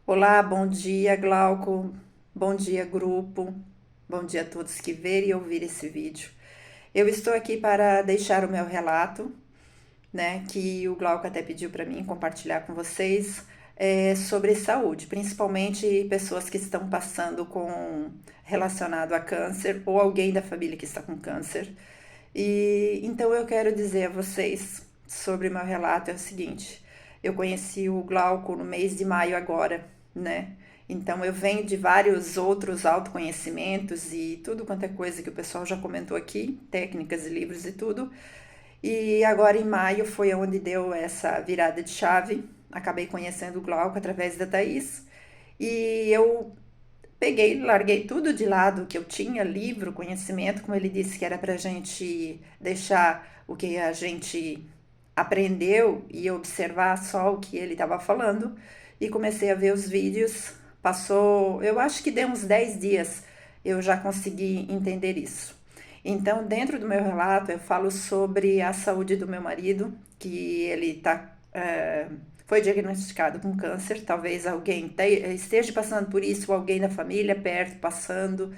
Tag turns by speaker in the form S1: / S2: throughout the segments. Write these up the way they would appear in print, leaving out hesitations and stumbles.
S1: Olá, bom dia, Glauco. Bom dia, grupo. Bom dia a todos que verem e ouvir esse vídeo. Eu estou aqui para deixar o meu relato, né, que o Glauco até pediu para mim compartilhar com vocês, sobre saúde, principalmente pessoas que estão passando com relacionado a câncer ou alguém da família que está com câncer. E então eu quero dizer a vocês sobre o meu relato é o seguinte: eu conheci o Glauco no mês de maio agora, né? Então eu venho de vários outros autoconhecimentos e tudo quanto é coisa que o pessoal já comentou aqui, técnicas e livros e tudo. E agora em maio foi onde deu essa virada de chave. Acabei conhecendo o Glauco através da Thaís. E eu peguei, larguei tudo de lado que eu tinha, livro, conhecimento, como ele disse que era para a gente deixar o que a gente aprendeu e observar só o que ele estava falando. E comecei a ver os vídeos. Passou, eu acho que deu uns 10 dias, eu já consegui entender isso. Então, dentro do meu relato, eu falo sobre a saúde do meu marido, que ele foi diagnosticado com câncer. Talvez alguém esteja passando por isso, ou alguém da família perto passando.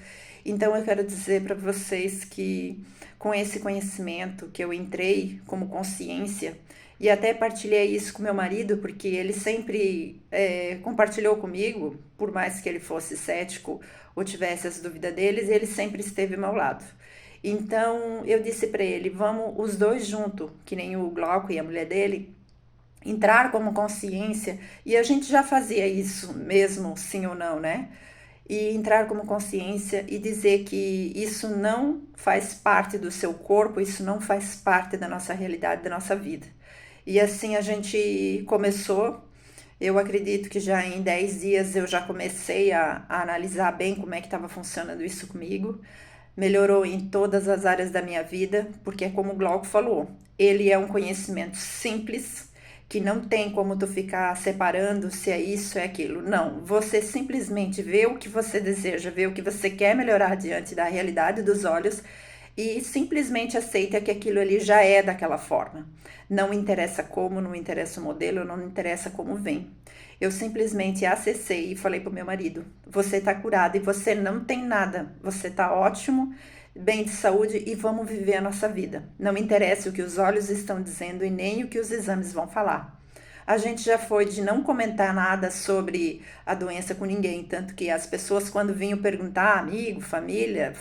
S1: Então, eu quero dizer para vocês que, com esse conhecimento que eu entrei como consciência, e até partilhei isso com meu marido, porque ele sempre compartilhou comigo, por mais que ele fosse cético ou tivesse as dúvidas deles, ele sempre esteve ao meu lado. Então eu disse para ele: vamos os dois juntos, que nem o Glauco e a mulher dele, entrar como consciência, e a gente já fazia isso mesmo, sim ou não, né? E entrar como consciência e dizer que isso não faz parte do seu corpo, isso não faz parte da nossa realidade, da nossa vida. E assim a gente começou. Eu acredito que já em 10 dias eu já comecei a analisar bem como é que estava funcionando isso comigo. Melhorou em todas as áreas da minha vida, porque é como o Glauco falou, ele é um conhecimento simples, que não tem como tu ficar separando se é isso, é aquilo. Não, você simplesmente vê o que você deseja, vê o que você quer melhorar diante da realidade dos olhos e simplesmente aceita que aquilo ali já é daquela forma. Não interessa como, não interessa o modelo, não interessa como vem. Eu simplesmente acessei e falei pro meu marido: você tá curado e você não tem nada. Você tá ótimo, bem de saúde e vamos viver a nossa vida. Não interessa o que os olhos estão dizendo e nem o que os exames vão falar. A gente já foi de não comentar nada sobre a doença com ninguém, tanto que as pessoas quando vinham perguntar, amigo, família,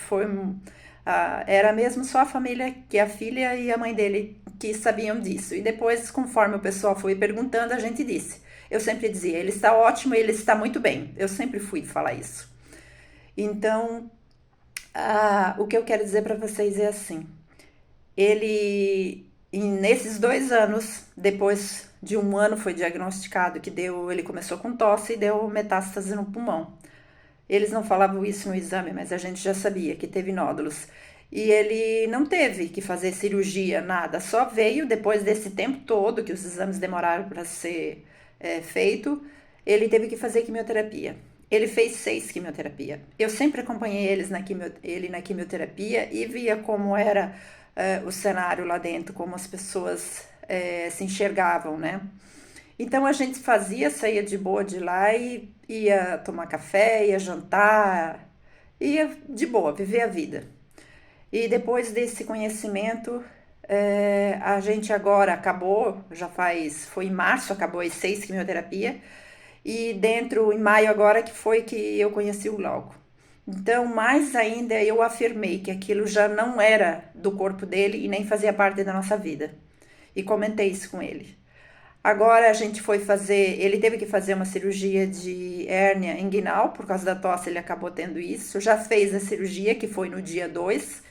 S1: era mesmo só a família, que a filha e a mãe dele que sabiam disso. E depois, conforme o pessoal foi perguntando, a gente disse. Eu sempre dizia, ele está ótimo, ele está muito bem. Eu sempre fui falar isso. Então, o que eu quero dizer para vocês é assim: ele, nesses 2 anos, depois de um ano, foi diagnosticado que ele começou com tosse e deu metástase no pulmão. Eles não falavam isso no exame, mas a gente já sabia que teve nódulos. E ele não teve que fazer cirurgia, nada, só veio depois desse tempo todo que os exames demoraram para ser feito, ele teve que fazer quimioterapia. Ele fez 6 quimioterapias. Eu sempre acompanhei ele na quimioterapia e via como era o cenário lá dentro, como as pessoas se enxergavam, né? Então a gente fazia, saía de boa de lá e ia tomar café, ia jantar, ia de boa, viver a vida. E depois desse conhecimento, a gente agora acabou, foi em março, acabou as 6 quimioterapias, e em maio agora que foi que eu conheci o Glauco. Então, mais ainda, eu afirmei que aquilo já não era do corpo dele e nem fazia parte da nossa vida. E comentei isso com ele. Agora a gente foi fazer, ele teve que fazer uma cirurgia de hérnia inguinal, por causa da tosse ele acabou tendo isso. Já fez a cirurgia, que foi no dia 2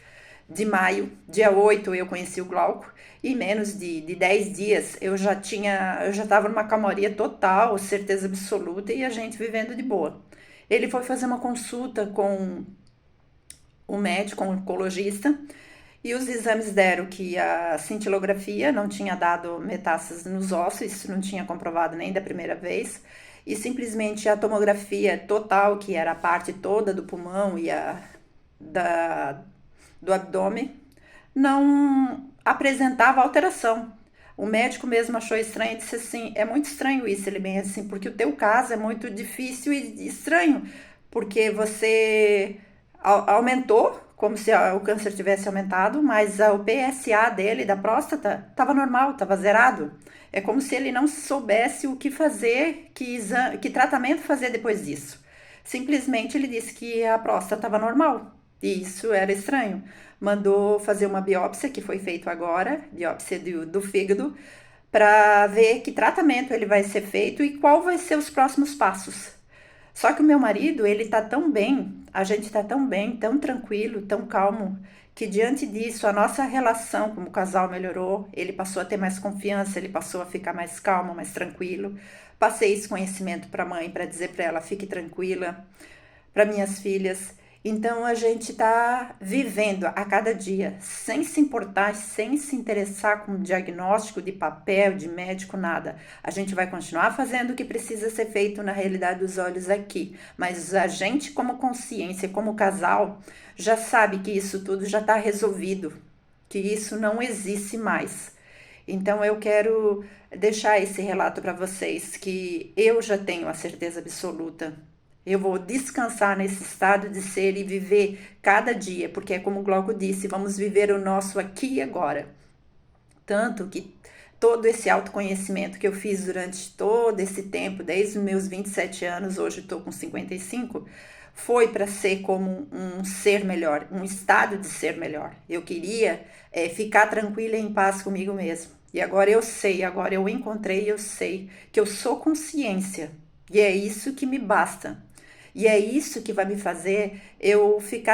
S1: de maio, dia 8 eu conheci o Glauco, e em menos de 10 dias eu já estava numa calmaria total, certeza absoluta, e a gente vivendo de boa. Ele foi fazer uma consulta com um médico, um oncologista, e os exames deram que a cintilografia não tinha dado metástases nos ossos, isso não tinha comprovado nem da primeira vez, e simplesmente a tomografia total, que era a parte toda do pulmão e da, do abdômen, não apresentava alteração. O médico mesmo achou estranho e disse assim: é muito estranho isso, ele bem assim, porque o teu caso é muito difícil e estranho, porque você aumentou, como se o câncer tivesse aumentado, mas o PSA dele, da próstata, estava normal, estava zerado. É como se ele não soubesse o que fazer, que tratamento fazer depois disso. Simplesmente ele disse que a próstata estava normal. E isso era estranho. Mandou fazer uma biópsia, que foi feito agora, biópsia do fígado, para ver que tratamento ele vai ser feito e qual vai ser os próximos passos. Só que o meu marido, ele tá tão bem, a gente tá tão bem, tão tranquilo, tão calmo, que diante disso a nossa relação como casal melhorou, ele passou a ter mais confiança, ele passou a ficar mais calmo, mais tranquilo. Passei esse conhecimento para a mãe, para dizer para ela, fique tranquila, para minhas filhas. Então a gente está vivendo a cada dia, sem se importar, sem se interessar com diagnóstico de papel, de médico, nada. A gente vai continuar fazendo o que precisa ser feito na realidade dos olhos aqui, mas a gente, como consciência, como casal, já sabe que isso tudo já está resolvido, que isso não existe mais. Então eu quero deixar esse relato para vocês que eu já tenho a certeza absoluta. Eu vou descansar nesse estado de ser e viver cada dia, porque é como o Glauco disse, vamos viver o nosso aqui e agora. Tanto que todo esse autoconhecimento que eu fiz durante todo esse tempo, desde os meus 27 anos, hoje estou com 55, foi para ser como um ser melhor, um estado de ser melhor. Eu queria ficar tranquila e em paz comigo mesmo. E agora eu sei, agora eu encontrei, eu sei que eu sou consciência. E é isso que me basta. E é isso que vai me fazer eu ficar